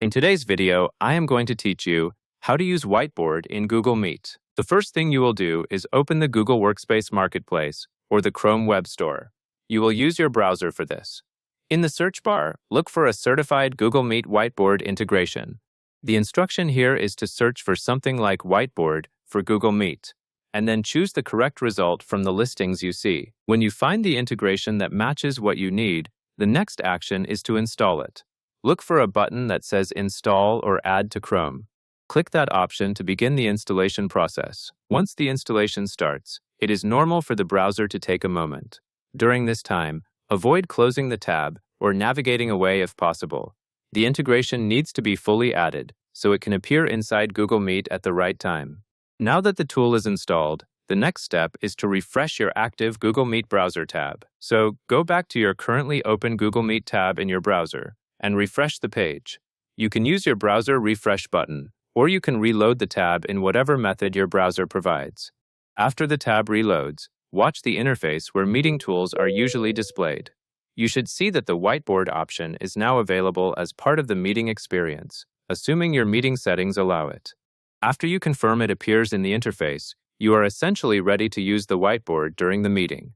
In today's video, I am going to teach you how to use Whiteboard in Google Meet. The first thing you will do is open the Google Workspace Marketplace or the Chrome Web Store. You will use your browser for this. In the search bar, look for a certified Google Meet Whiteboard integration. The instruction here is to search for something like Whiteboard for Google Meet, and then choose the correct result from the listings you see. When you find the integration that matches what you need, the next action is to install it. Look for a button that says Install or Add to Chrome. Click that option to begin the installation process. Once the installation starts, it is normal for the browser to take a moment. During this time, avoid closing the tab or navigating away if possible. The integration needs to be fully added, so it can appear inside Google Meet at the right time. Now that the tool is installed, the next step is to refresh your active Google Meet browser tab. So go back to your currently open Google Meet tab in your browser and refresh the page. You can use your browser refresh button, or you can reload the tab in whatever method your browser provides. After the tab reloads, watch the interface where meeting tools are usually displayed. You should see that the Whiteboard option is now available as part of the meeting experience, assuming your meeting settings allow it. After you confirm it appears in the interface, you are essentially ready to use the Whiteboard during the meeting.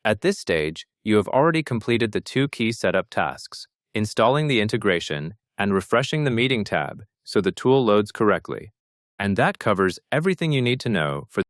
At this stage, you have already completed the two key setup tasks: installing the integration and refreshing the meeting tab so the tool loads correctly. And that covers everything you need to know for